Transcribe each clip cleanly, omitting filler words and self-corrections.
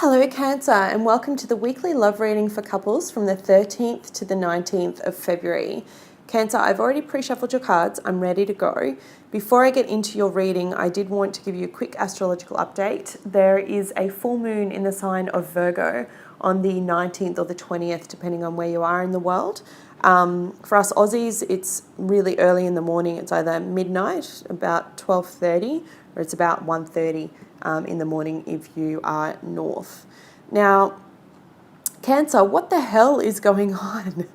Hello Cancer, and welcome to the weekly love reading for couples from the 13th to the 19th of February. Cancer, I've already pre-shuffled your cards. I'm ready to go. Before I get into your reading, I did want to give you a quick astrological update. There is a full moon in the sign of Virgo on the 19th or the 20th, depending on where you are in the world. For us Aussies, it's really early in the morning. It's either midnight, about 12:30, or it's about 1:30 in the morning if you are north. Now, Cancer, what the hell is going on?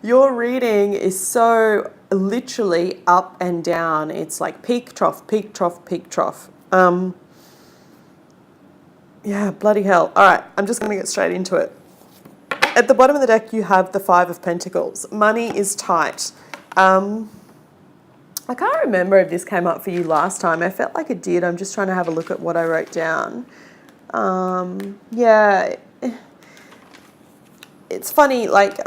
Your reading is so literally up and down. It's like peak, trough, peak, trough, peak, trough. Yeah, bloody hell. All right, I'm just going to get straight into it. At the bottom of the deck, you have the Five of Pentacles. Money is tight. I can't remember if this came up for you last time. I felt like it did. I'm just trying to have a look at what I wrote down. Yeah, it's funny, like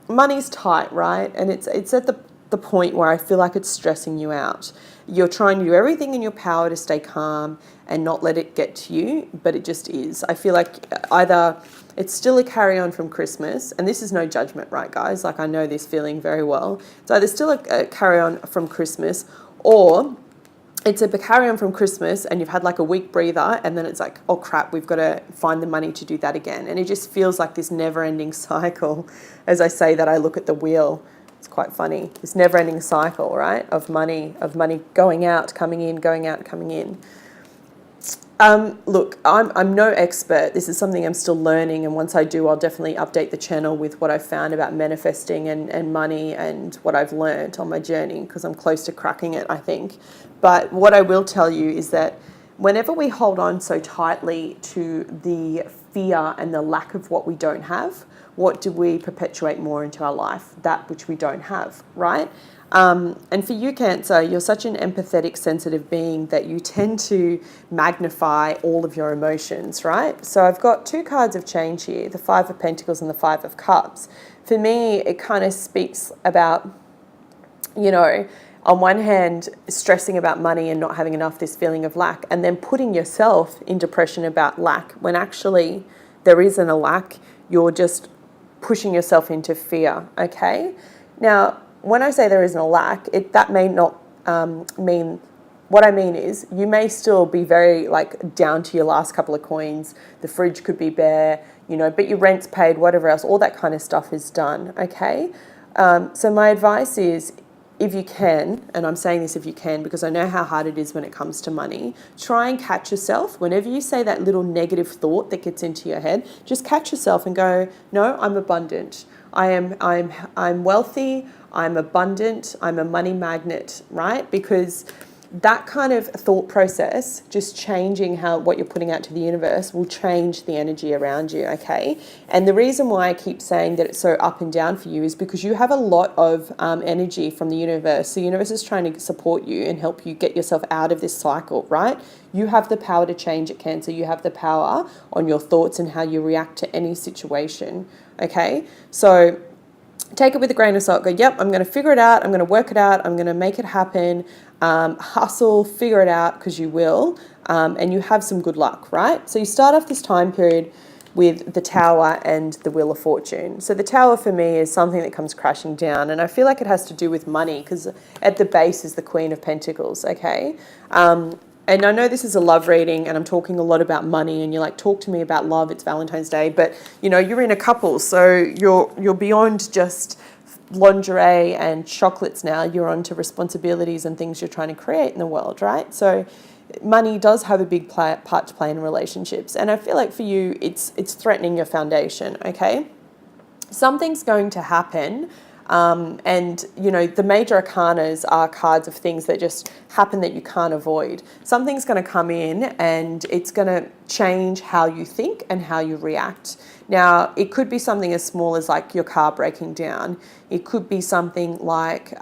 money's tight, right? And it's at the point where I feel like it's stressing you out. You're trying to do everything in your power to stay calm and not let it get to you, but it just is. I feel like either it's still a carry-on from Christmas, and this is no judgment, right, guys? Like, I know this feeling very well. It's either still a carry-on from Christmas, or it's a carry-on from Christmas and you've had like a week breather, and then it's like, oh crap, we've got to find the money to do that again. And it just feels like this never-ending cycle. As I say that, I look at the wheel. It's quite funny. This never-ending cycle, right, of money going out, coming in, going out, coming in. Look, I'm no expert. This is something I'm still learning, and once I do, I'll definitely update the channel with what I've found about manifesting and money and what I've learned on my journey, because I'm close to cracking it, I think. But what I will tell you is that whenever we hold on so tightly to the fear and the lack of what we don't have, what do we perpetuate more into our life? That which we don't have, right? And for you, Cancer, you're such an empathetic, sensitive being that you tend to magnify all of your emotions, right? So I've got two cards of change here, the Five of Pentacles and the Five of Cups. For me, it kind of speaks about, you know, on one hand, stressing about money and not having enough, this feeling of lack, and then putting yourself in depression about lack when actually there isn't a lack. You're just pushing yourself into fear, okay? Now, when I say there isn't a lack, that may not mean, what I mean is you may still be very like down to your last couple of coins. The fridge could be bare, you know, but your rent's paid, whatever else, all that kind of stuff is done, okay? So my advice is, if you can, and I'm saying this if you can because I know how hard it is when it comes to money, try and catch yourself. Whenever you say that little negative thought that gets into your head, just catch yourself and go, no, I'm abundant. I'm wealthy, I'm abundant, I'm a money magnet, right? Because that kind of thought process, just changing what you're putting out to the universe, will change the energy around you, okay? And the reason why I keep saying that it's so up and down for you is because you have a lot of energy from the universe. The universe is trying to support you and help you get yourself out of this cycle, right? You have the power to change it, Cancer. You have the power on your thoughts and how you react to any situation, okay? So take it with a grain of salt. Go, yep, I'm going to figure it out. I'm going to work it out. I'm going to make it happen. Hustle, figure it out, because you will. And you have some good luck, right? So you start off this time period with the Tower and the Wheel of Fortune. So the Tower for me is something that comes crashing down. And I feel like it has to do with money, because at the base is the Queen of Pentacles, okay? And I know this is a love reading and I'm talking a lot about money, and you're like, talk to me about love, it's Valentine's Day. But, you know, you're in a couple, so you're beyond just lingerie and chocolates now. You're on to responsibilities and things you're trying to create in the world, right? So money does have a big part to play in relationships. And I feel like for you, it's threatening your foundation, okay? Something's going to happen. And, you know, the major arcanas are cards of things that just happen that you can't avoid. Something's going to come in and it's going to change how you think and how you react. Now, it could be something as small as like your car breaking down. It could be something like,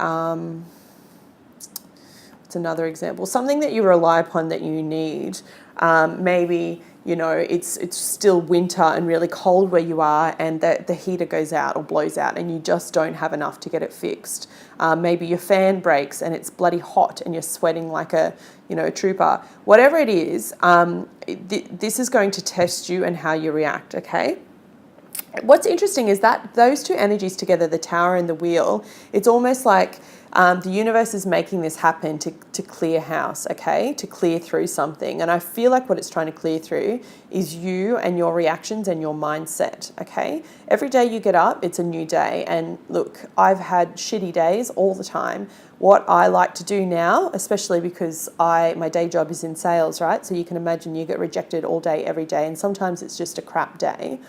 it's another example, something that you rely upon that you need. Maybe, you know, it's still winter and really cold where you are, and the heater goes out or blows out and you just don't have enough to get it fixed. Maybe your fan breaks and it's bloody hot and you're sweating like a trooper. Whatever it is, this is going to test you and how you react, okay? What's interesting is that those two energies together, the Tower and the Wheel, it's almost like the universe is making this happen to clear house, okay? To clear through something. And I feel like what it's trying to clear through is you and your reactions and your mindset, okay? Every day you get up, it's a new day. And look, I've had shitty days all the time. What I like to do now, especially because my day job is in sales, right? So you can imagine you get rejected all day, every day. And sometimes it's just a crap day.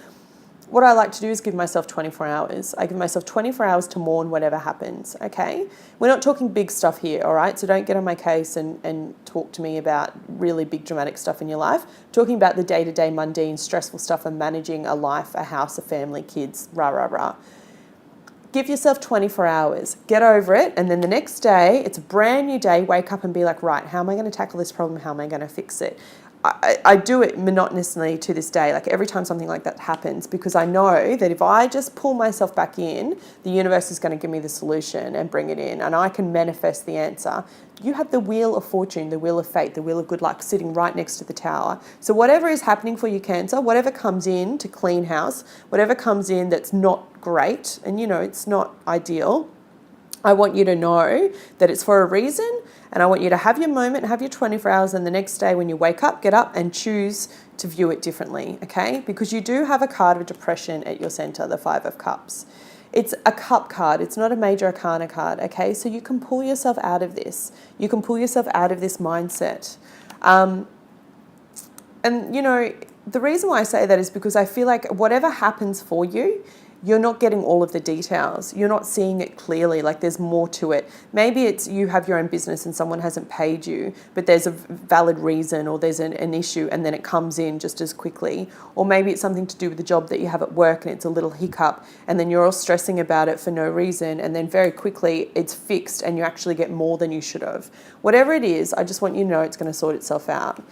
What I like to do is give myself 24 hours. I give myself 24 hours to mourn whatever happens, okay? We're not talking big stuff here, all right? So don't get on my case and talk to me about really big dramatic stuff in your life. I'm talking about the day-to-day mundane, stressful stuff of managing a life, a house, a family, kids, rah, rah, rah. Give yourself 24 hours, get over it, and then the next day, it's a brand new day, wake up and be like, right, how am I going to tackle this problem? How am I going to fix it? I do it monotonously to this day, like every time something like that happens, because I know that if I just pull myself back in, the universe is going to give me the solution and bring it in, and I can manifest the answer. You have the Wheel of Fortune, the Wheel of Fate, the Wheel of Good Luck sitting right next to the Tower. So whatever is happening for you, Cancer, whatever comes in to clean house, whatever comes in that's not great, and it's not ideal, I want you to know that it's for a reason, and I want you to have your moment, have your 24 hours, and the next day when you wake up, get up and choose to view it differently, okay? Because you do have a card of depression at your center, the Five of Cups. It's a cup card. It's not a major arcana card, okay? So you can pull yourself out of this. You can pull yourself out of this mindset. And, the reason why I say that is because I feel like whatever happens for you, you're not getting all of the details. You're not seeing it clearly, like there's more to it. Maybe it's you have your own business and someone hasn't paid you, but there's a valid reason, or there's an issue and then it comes in just as quickly. Or maybe it's something to do with the job that you have at work and it's a little hiccup and then you're all stressing about it for no reason, and then very quickly it's fixed and you actually get more than you should have. Whatever it is, I just want you to know it's going to sort itself out.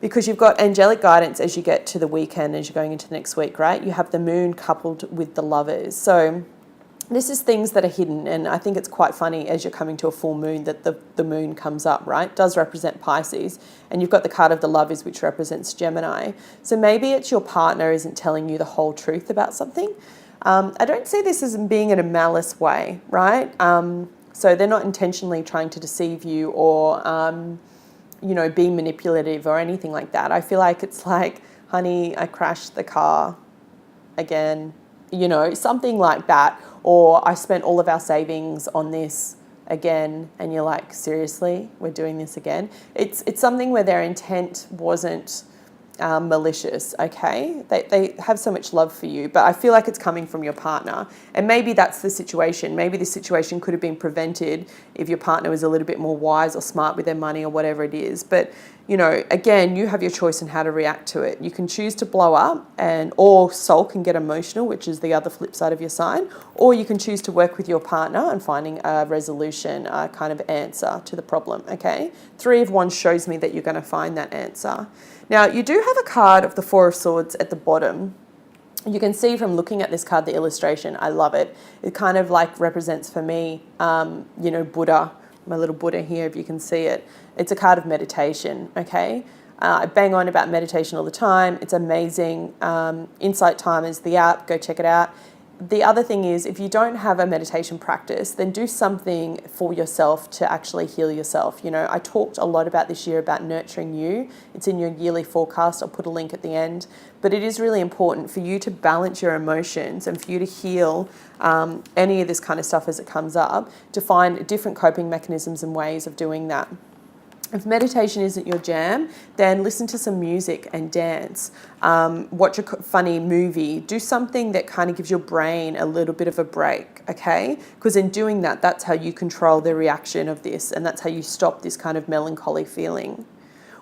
Because you've got angelic guidance as you get to the weekend, as you're going into the next week, right? You have the Moon coupled with the Lovers. So this is things that are hidden, and I think it's quite funny as you're coming to a full moon that the moon comes up, right? It does represent Pisces, and you've got the card of the Lovers, which represents Gemini. So maybe it's your partner isn't telling you the whole truth about something. I don't see this as being in a malice way, right? So they're not intentionally trying to deceive you or be manipulative or anything like that. I feel like it's like, honey, I crashed the car again, something like that. Or I spent all of our savings on this again, and you're like, seriously, we're doing this again? It's something where their intent wasn't malicious, okay? They have so much love for you, but I feel like it's coming from your partner. And maybe that's the situation. Maybe this situation could have been prevented if your partner was a little bit more wise or smart with their money or whatever it is. But, again, you have your choice in how to react to it. You can choose to blow up or sulk and get emotional, which is the other flip side of your sign, or you can choose to work with your partner and finding a resolution, a kind of answer to the problem, okay? 3 of Wands shows me that you're going to find that answer. Now, you do have a card of the 4 of Swords at the bottom. You can see from looking at this card, the illustration, I love it. It kind of like represents for me, Buddha, my little Buddha here, if you can see it. It's a card of meditation, okay? I bang on about meditation all the time. It's amazing. Insight Time is the app. Go check it out. The other thing is, if you don't have a meditation practice, then do something for yourself to actually heal yourself. I talked a lot about this year about nurturing you. It's in your yearly forecast. I'll put a link at the end. But it is really important for you to balance your emotions and for you to heal any of this kind of stuff as it comes up, to find different coping mechanisms and ways of doing that. If meditation isn't your jam, then listen to some music and dance. Watch a funny movie. Do something that kind of gives your brain a little bit of a break, okay? Because in doing that, that's how you control the reaction of this, and that's how you stop this kind of melancholy feeling.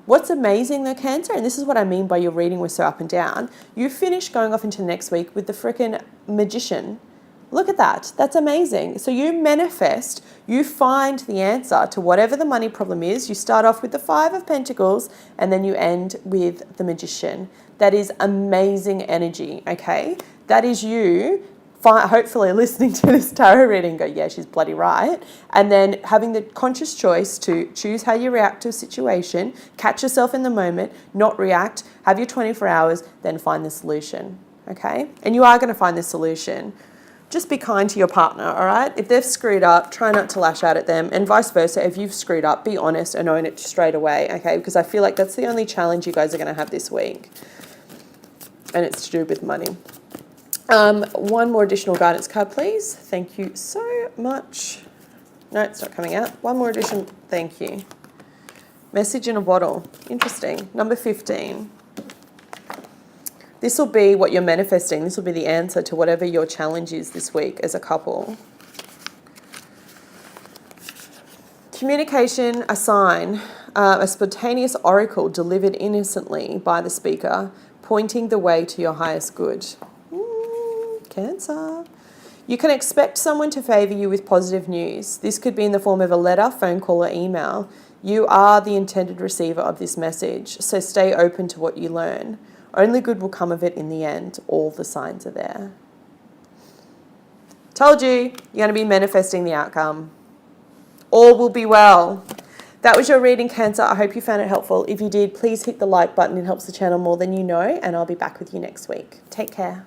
What's amazing though, Cancer, and this is what I mean by your reading was so up and down, you finish going off into next week with the frickin' Magician. Look at that. That's amazing. So you manifest, you find the answer to whatever the money problem is. You start off with the 5 of Pentacles and then you end with the Magician. That is amazing energy, okay? That is you hopefully listening to this tarot reading and go, yeah, she's bloody right. And then having the conscious choice to choose how you react to a situation, catch yourself in the moment, not react, have your 24 hours, then find the solution, okay? And you are going to find the solution. Just be kind to your partner, all right? If they've screwed up, try not to lash out at them, and vice versa. If you've screwed up, be honest and own it straight away, okay? Because I feel like that's the only challenge you guys are going to have this week. And it's to do with money. One more additional guidance card, please. Thank you so much. No, it's not coming out. One more addition. Thank you. Message in a bottle. Interesting. Number 15. This will be what you're manifesting. This will be the answer to whatever your challenge is this week as a couple. Communication, a sign, a spontaneous oracle delivered innocently by the speaker, pointing the way to your highest good. Cancer. You can expect someone to favour you with positive news. This could be in the form of a letter, phone call, or email. You are the intended receiver of this message, so stay open to what you learn. Only good will come of it in the end. All the signs are there. Told you, you're going to be manifesting the outcome. All will be well. That was your reading, Cancer. I hope you found it helpful. If you did, please hit the like button. It helps the channel more than you know, and I'll be back with you next week. Take care.